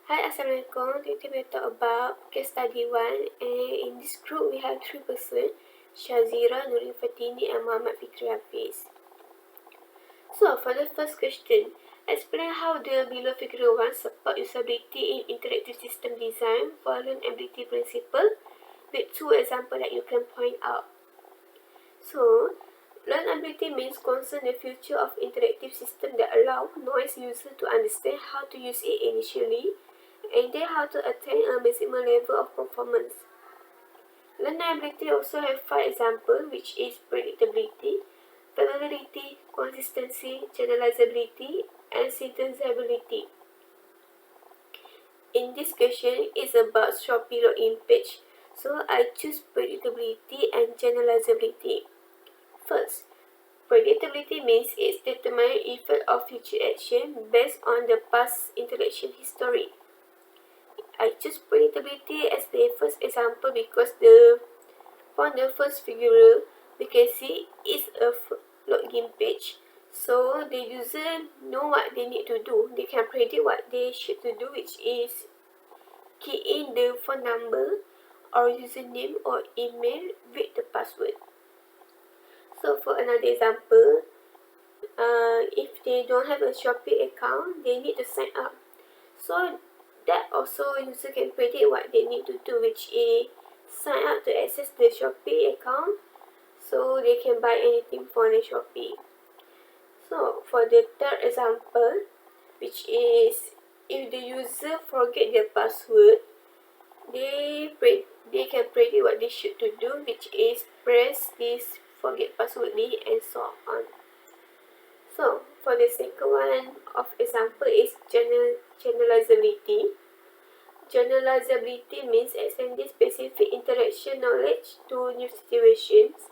Hi, Assalamualaikum. Today we talk about case study 1, and in this group we have 3 persons, Shazeera, Nurin, Fatini and Muhammad Fikri Hafiz. So for the first question, explain how the below figure 1 support usability in interactive system design for learnability principle with 2 examples that you can point out. So, learnability means concern the future of interactive system that allow noise user to understand how to use it initially and then how to attain a maximum level of performance. Learnability also have 5 examples, which is predictability, familiarity, consistency, generalizability, and synthesizability. In this question, it's about Shopee login page, so I choose predictability and generalizability. First, predictability means it's determined effect of future action based on the past interaction history. I choose predictability as the first example because from the first figure, we can see it's a login page. So the user know what they need to do. They can predict what they should to do, which is key in the phone number or username or email with the password. So for another example, if they don't have a Shopee account, they need to sign up. So that also user can predict what they need to do, which is sign up to access the Shopee account so they can buy anything from the Shopee. So for the third example, which is if the user forget their password, they can predict what they should to do, which is press this forget password link and so on. So for the second one of example is generalizability. Generalizability means extending specific interaction knowledge to new situations.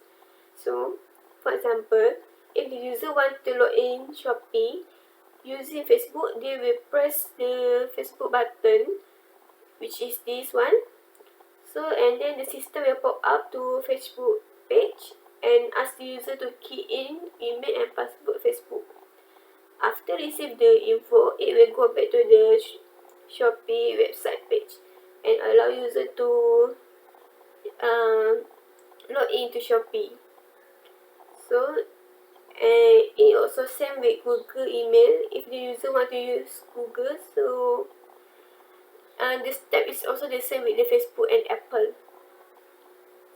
So for example, if the user wants to log in Shopee using Facebook, they will press the Facebook button, which is this one. So and then the system will pop up to Facebook page and ask the user to key in email and password Facebook. After receive the info, it will go back to the Shopee website page and allow user to log into Shopee. So and it also same with Google email if the user want to use Google. So this step is also the same with the Facebook and Apple.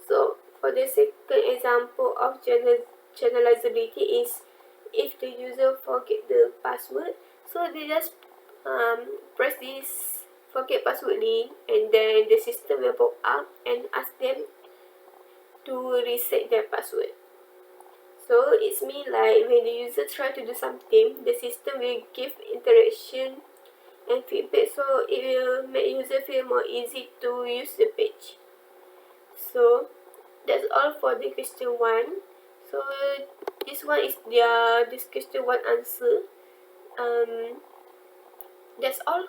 So for the second example of generalizability is if the user forget the password, so they just press this forget password link and then the system will pop up and ask them to reset their password. So it's mean like when the user try to do something, the system will give interaction and feedback, so it will make user feel more easy to use the page. So that's all for the question 1. So this one is this question 1 answer. That's all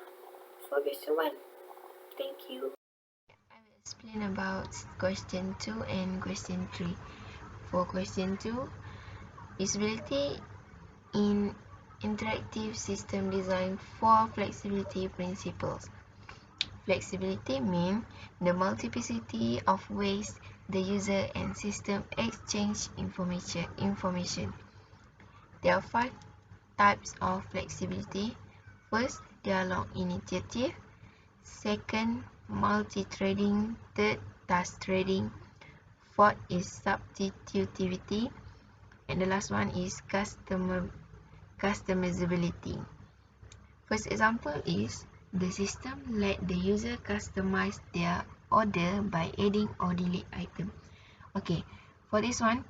for question 1. Thank you. I will explain about question 2 and question 3. For question 2, usability in interactive system design for flexibility principles. Flexibility means the multiplicity of ways the user and system exchange information. There are 5 types of flexibility. First, dialogue initiative. Second, multi-threading. Third, task threading. Fourth is substitutivity. And the last one is customizability. First example is the system let the user customize their order by adding or delete item. Okay, for this one,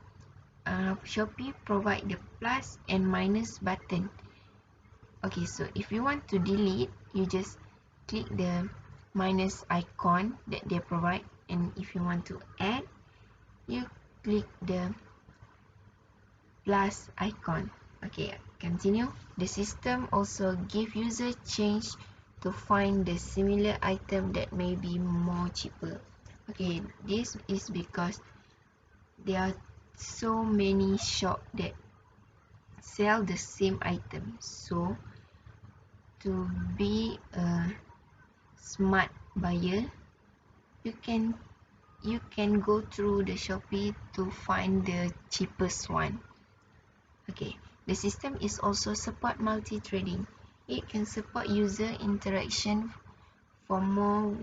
Shopee provide the plus and minus button. Okay, so if you want to delete, you just click the minus icon that they provide, and if you want to add, you click the plus icon. Okay, continue. The system also give user change to find the similar item that may be more cheaper. Okay, this is because there are so many shops that sell the same item. So to be smart buyer, you can go through the Shopee to find the cheapest one. Okay, the system is also support multi-trading. It can support user interaction for more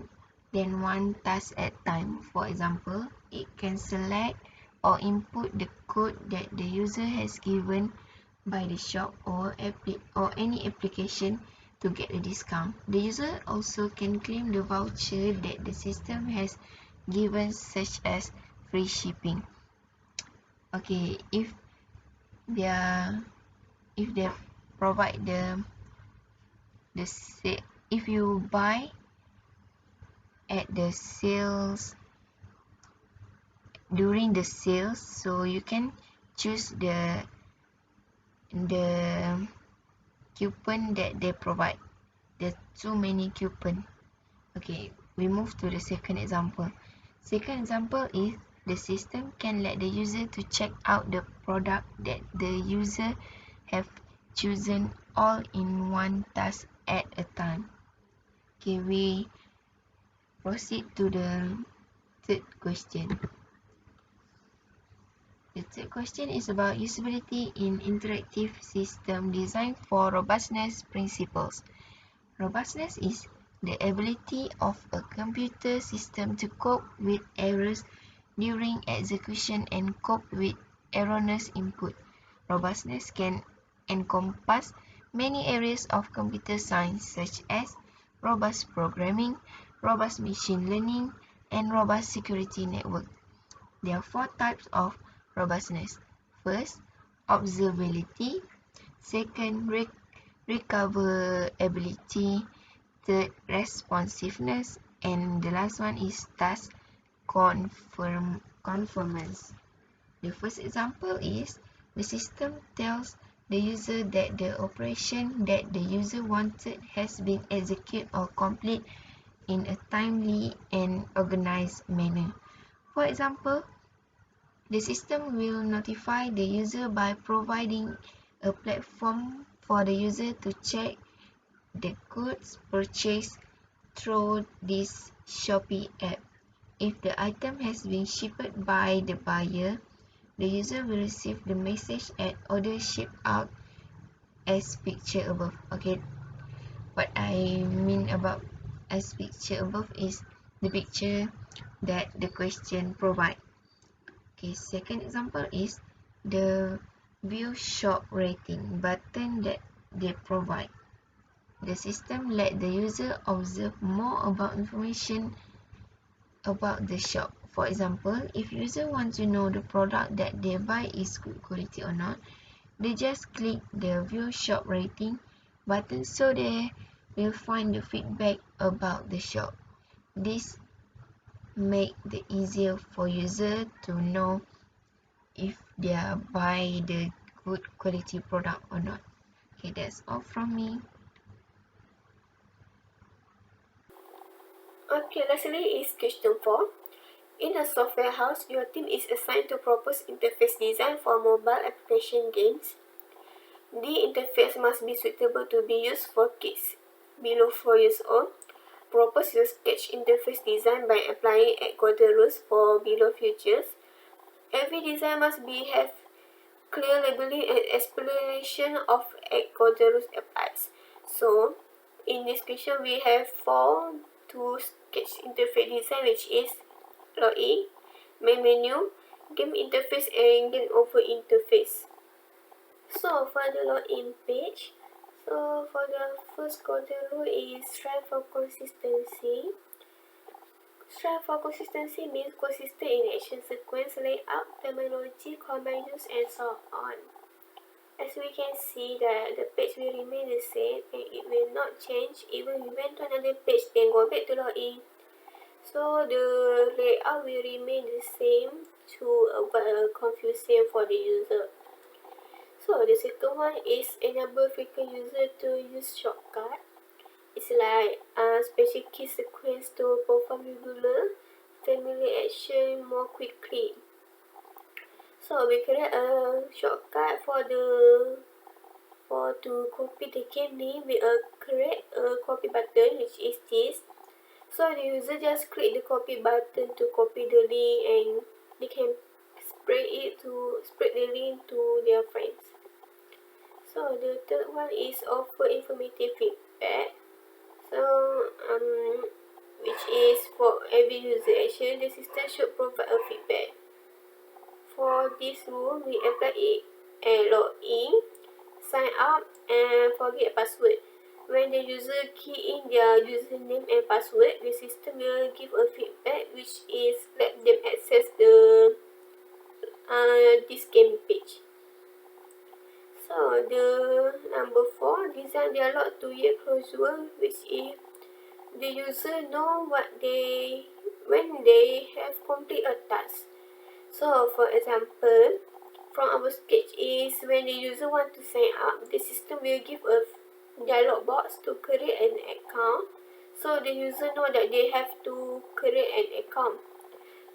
than one task at time. For example, it can select or input the code that the user has given by the shop or any application to get a discount. The user also can claim the voucher that the system has given, such as free shipping. Okay, if they provide if you buy at the sales during the sales, so you can choose the coupon that they provide. There's too many coupon. Okay, we move to the second example. Second example is the system can let the user to check out the product that the user have chosen all in one task at a time. Okay, we proceed to the third question. The third question is about usability in interactive system designed for robustness principles. Robustness is the ability of a computer system to cope with errors during execution and cope with erroneous input. Robustness can encompass many areas of computer science, such as robust programming, robust machine learning, and robust security network. There are 4 types of robustness. First, observability. Second, recoverability. Third, responsiveness. And the last one is task conformance. The first example is the system tells the user that the operation that the user wanted has been executed or complete in a timely and organized manner. For example, the system will notify the user by providing a platform for the user to check the goods purchased through this Shopee app. If the item has been shipped by the buyer, the user will receive the message at order shipped out as pictured above. Okay, what I mean about as pictured above is the picture that the question provides. Okay, second example is the view shop rating button that they provide. The system let the user observe more about information about the shop. For example, if user want to know the product that they buy is good quality or not, they just click the view shop rating button so they will find the feedback about the shop. This make it easier for user to know if they are buy the good quality product or not. Okay, that's all from me. Okay, lastly is question 4. In a software house, your team is assigned to propose interface design for mobile application games. The interface must be suitable to be used for kids below 4 years old. Propose your sketch interface design by applying Ecuador rules for below features. Every design must have clear labeling and explanation of Ecuador rules applies. So, in this question, we have 4 to sketch interface design, which is login, main menu, game interface, and game over interface. So for the login page, so for the first golden rule is strive for consistency. Strive for consistency means consistent in action sequence, layout, terminology, command use, and so on. As we can see that the page will remain the same and it will not change even we went to another page then go back to login. So the layout will remain the same to avoid confusion for the user. So the second one is enable frequent user to use shortcut. It's like special key sequence to perform regular familiar action more quickly. So we create a shortcut for to copy the game name. We create a copy button, which is this. So the user just click the copy button to copy the link, and they can spread the link to their friends. So the third one is offer informative feedback. So which is for every user action, the system should provide a feedback. For this rule, we apply it and log in, sign up, and forget password. When the user key in their username and password, the system will give a feedback, which is let them access the this game page. So the number 4, design dialog to yield closure, which is the user know when they have complete a task. So for example, from our sketch is when the user want to sign up, the system will give a dialog box to create an account. So the user know that they have to create an account.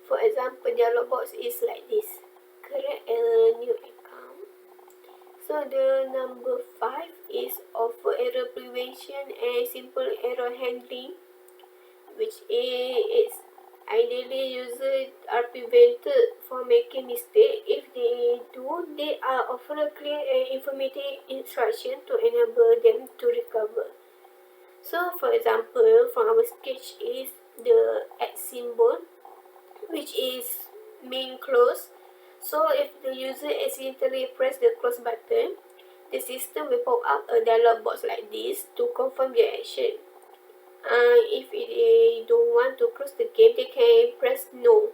For example, dialog box is like this: create a new account. So the number 5 is offer error prevention and simple error handling, which is ideally users are prevented from making mistakes. If they do, they are offered a clear and informative instruction to enable them to recover. So for example, from our sketch is the @ symbol, which is mean close. So if the user accidentally press the close button, the system will pop up a dialog box like this to confirm their action. If they don't want to close the game, they can press no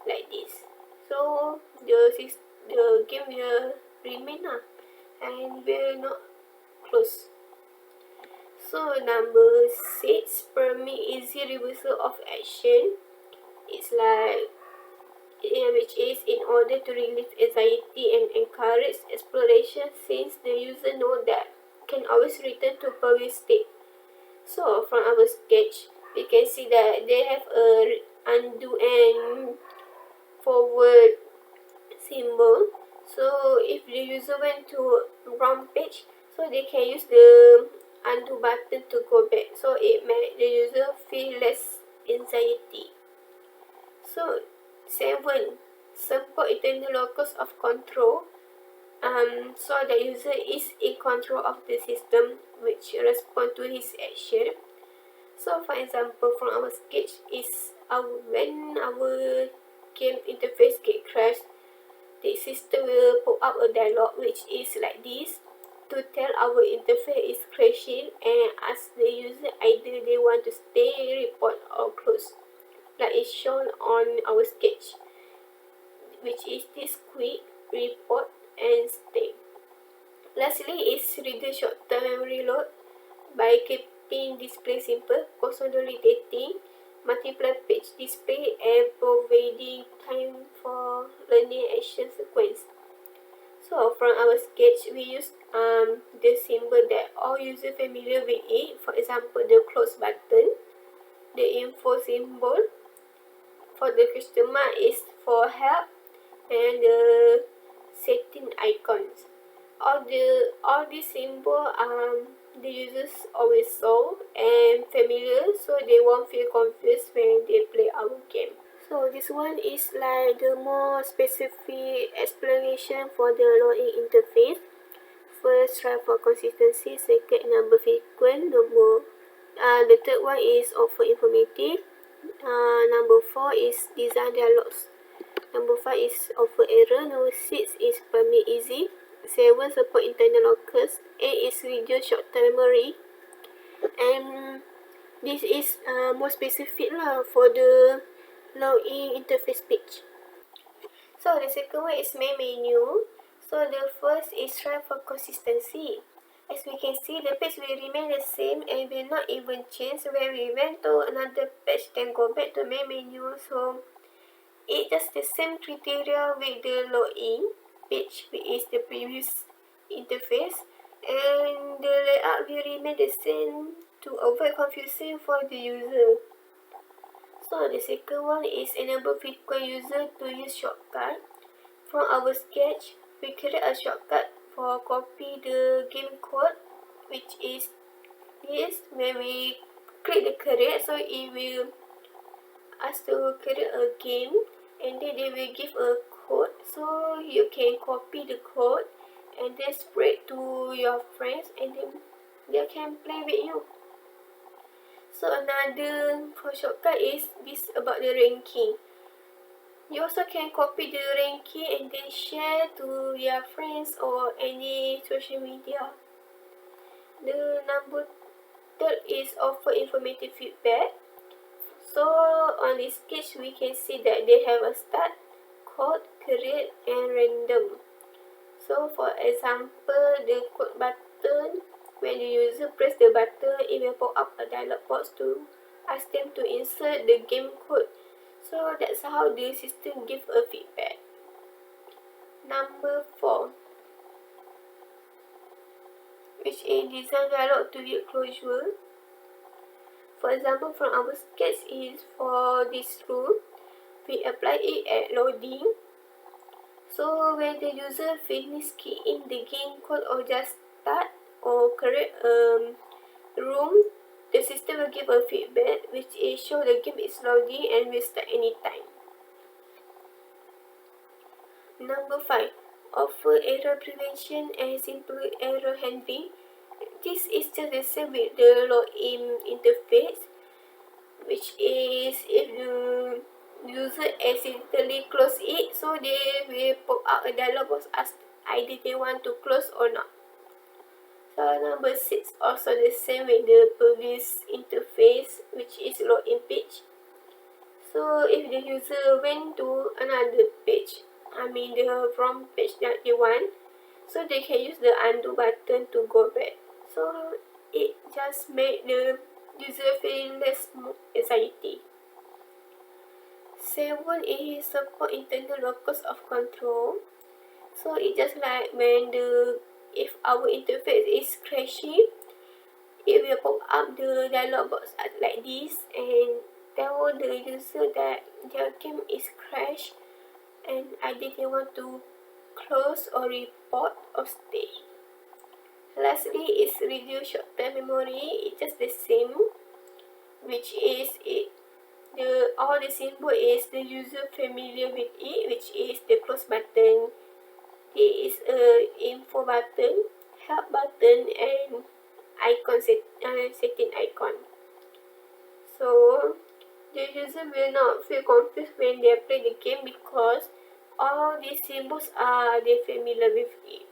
like this. So the game will remain and will not close. So number 6, permit easy reversal of action. It's like which is in order to relieve anxiety and encourage exploration, since the user know that can always return to previous state. So from our sketch, we can see that they have a undo and forward symbol. So if the user went to wrong page, so they can use the undo button to go back. So it makes the user feel less anxiety. So 7, support internal locus of control. So the user is in control of the system which respond to his action. So for example, from our sketch is when our game interface get crashed, the system will pop up a dialog which is like this to tell our interface is crashing and ask the user either they want to stay, report, or close, like is shown on our sketch, which is this quick, report, and stay. Lastly is reduce short-term memory load by keeping display simple, consolidating multiple page display, and providing time for learning action sequence. So from our sketch, we use the symbol that all users familiar with it. For example, the close button, the info symbol. For the customer is for help, and the setting icons. All these symbols the users always saw and familiar, so they won't feel confused when they play our game. So this one is like the more specific explanation for the login interface. First, try for consistency. Second, number frequent. The third one is offer informative. Number 4 is design dialogues. Number 5 is offer error. Number 6 is permit easy. 7, support internal locus. 8 is reduce short-term memory. And this is more specific for the login interface page. So the second one is main menu. So the first is try for consistency. As we can see, the page will remain the same and will not even change when we went to another page, then go back to main menu. So it's just the same criteria with the login page, which is the previous interface, and the layout will remain the same to avoid confusion for the user. So the second one is enable frequent user to use shortcut. From our sketch, we create a shortcut for copy the game code, which is this. When we click the create, so it will ask to create a game, and then they will give a code, so you can copy the code and then spread to your friends, and then they can play with you. So another for shortcut is this about the ranking. You also can copy the ranking and then share to your friends or any social media. The number third is offer informative feedback. So on this case, we can see that they have a start, code, create, and random. So for example, the code button, when the user press the button, it will pop up a dialog box to ask them to insert the game code. So that's how the system gives a feedback. Number 4, which is design dialog to yield closure. For example, from our sketch is for this rule, we apply it at loading. So when the user finish key in the game code or just start or create a room, the system will give a feedback which is show the game is loading and will start anytime. Number 5, offer error prevention and simple error handling. This is just the same with the login interface, which is if the user accidentally close it, so they will pop out a dialog box ask either they want to close or not. So number 6, also the same with the previous interface, which is login page. So if the user went to another page, the wrong page that they want, so they can use the undo button to go back. So it just make the user feel less anxiety. 7 is support internal locus of control. So it just like when if our interface is crashing, it will pop up the dialog box like this and tell the user that their game is crashed and either they want to close or report or stay. Lastly is reduce short-term memory. It's just the same, which is all the symbol is the user familiar with it, which is the close button. There is a info button, help button, and icon setting icon. So the user will not feel confused when they play the game because all these symbols are they familiar with it.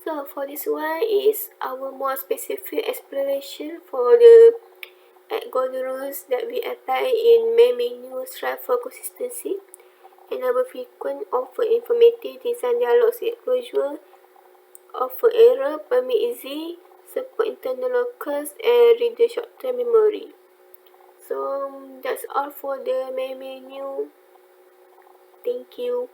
So for this one is our more specific explanation for the algorithm rules that we apply in main menu strive for consistency. Enable frequent, offer informative, design dialogues with closure, offer error, permit easy, support internal locus, and reduce short-term memory. So that's all for the main menu. Thank you.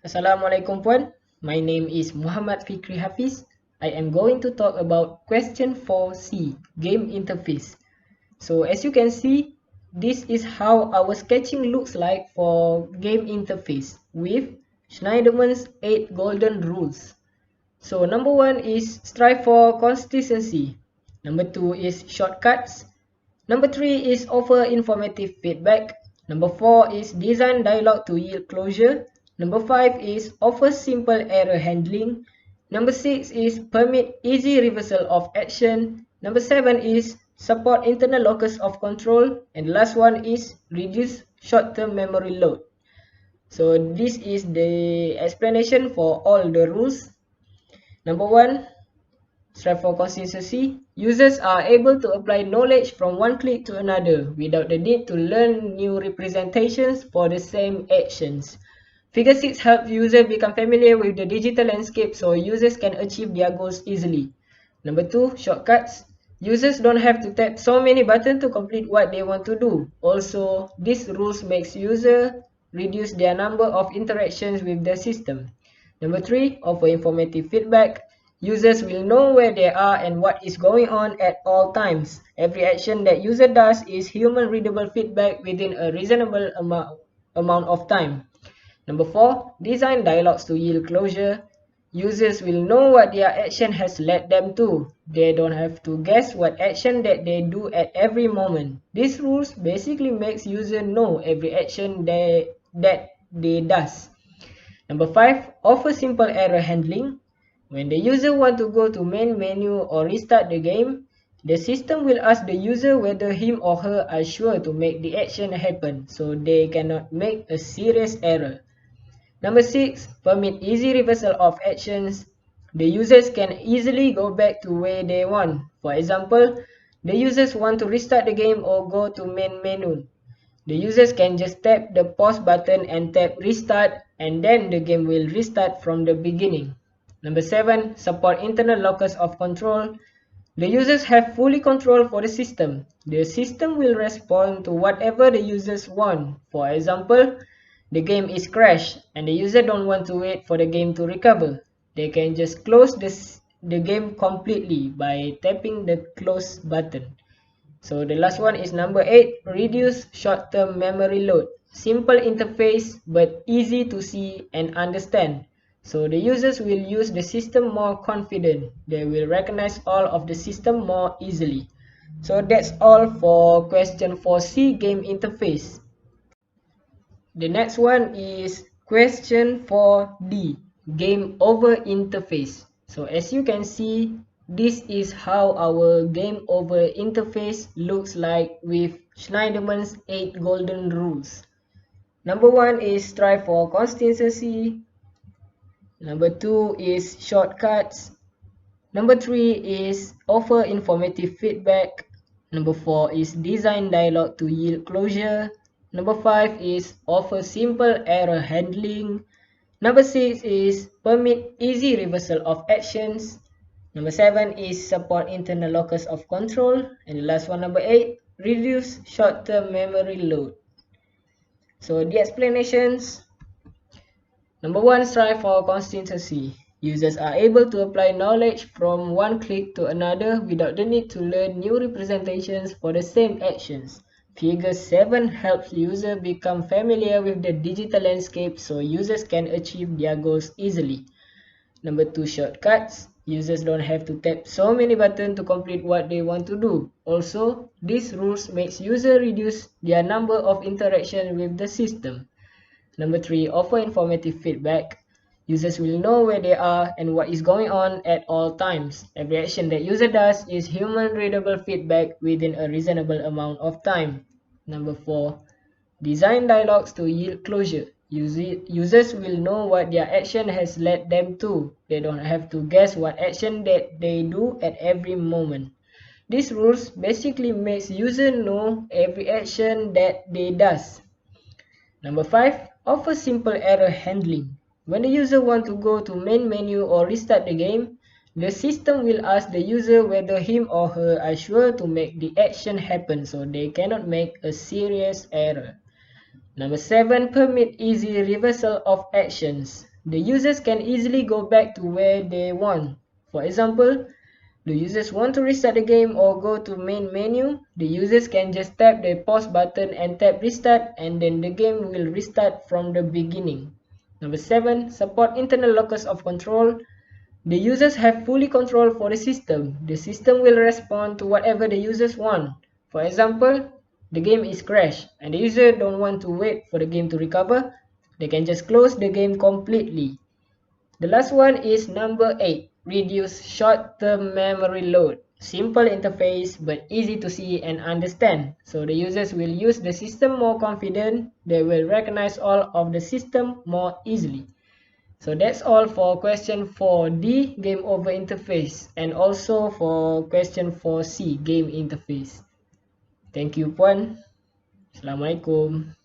Assalamualaikum puan. My name is Muhammad Fikri Hafiz. I am going to talk about question 4C, game interface. So as you can see, this is how our sketching looks like for game interface with Schneiderman's 8 golden rules. So number 1 is strive for consistency. Number 2 is shortcuts. Number 3 is offer informative feedback. Number 4 is design dialogue to yield closure. Number 5 is offer simple error handling. Number 6 is permit easy reversal of action. Number 7 is support internal locus of control. And the last one is reduce short-term memory load. So this is the explanation for all the rules. Number 1, strive for consistency. Users are able to apply knowledge from one click to another without the need to learn new representations for the same actions. Figure 6 helps users become familiar with the digital landscape so users can achieve their goals easily. Number 2, shortcuts. Users don't have to tap so many buttons to complete what they want to do. Also, these rules makes users reduce their number of interactions with the system. Number 3, offer informative feedback. Users will know where they are and what is going on at all times. Every action that user does is human readable feedback within a reasonable amount of time. Number 4, design dialogues to yield closure. Users will know what their action has led them to. They don't have to guess what action that they do at every moment. These rules basically makes user know every action that they does. Number 5, offer simple error handling. When the user want to go to main menu or restart the game, the system will ask the user whether him or her are sure to make the action happen, so they cannot make a serious error. Number 6, permit easy reversal of actions. The users can easily go back to where they want. For example, the users want to restart the game or go to main menu. The users can just tap the pause button and tap restart, and then the game will restart from the beginning. Number 7, support internal locus of control. The users have fully control for the system. The system will respond to whatever the users want. For example, the game is crashed and the user don't want to wait for the game to recover. They can just close the game completely by tapping the close button. So the last one is number 8, reduce short-term memory load. Simple interface but easy to see and understand. So the users will use the system more confident. They will recognize all of the system more easily. So that's all for question 4C, game interface. The next one is question 4D, game over interface. So as you can see, this is how our game over interface looks like with Schneiderman's 8 golden rules. Number 1 is strive for consistency. Number 2 is shortcuts. Number 3 is offer informative feedback. Number 4 is design dialogue to yield closure. Number 5 is offer simple error handling. Number 6 is permit easy reversal of actions. Number 7 is support internal locus of control. And the last one, number 8, reduce short-term memory load. So the explanations. Number 1, strive for consistency. Users are able to apply knowledge from one click to another without the need to learn new representations for the same actions. Figure 7 helps users become familiar with the digital landscape so users can achieve their goals easily. Number 2, shortcuts. Users don't have to tap so many buttons to complete what they want to do. Also, these rules makes users reduce their number of interactions with the system. Number 3, offer informative feedback. Users will know where they are and what is going on at all times. Every action that user does is human-readable feedback within a reasonable amount of time. Number 4, design dialogues to yield closure. Users will know what their action has led them to. They don't have to guess what action that they do at every moment. These rules basically makes users know every action that they does. Number 5, offer simple error handling. When the user wants to go to main menu or restart the game, the system will ask the user whether him or her are sure to make the action happen so they cannot make a serious error. Number 7, permit easy reversal of actions. The users can easily go back to where they want. For example, the users want to restart the game or go to main menu, the users can just tap the pause button and tap restart, and then the game will restart from the beginning. Number 7, support internal locus of control. The users have fully control for the system. The system will respond to whatever the users want. For example, the game is crashed and the user don't want to wait for the game to recover. They can just close the game completely. The last one is number 8, reduce short-term memory load. Simple interface but easy to see and understand. So the users will use the system more confident. They will recognize all of the system more easily. So that's all for question 4D, game over interface, and also for question 4C, game interface. Thank you, Puan. Assalamualaikum.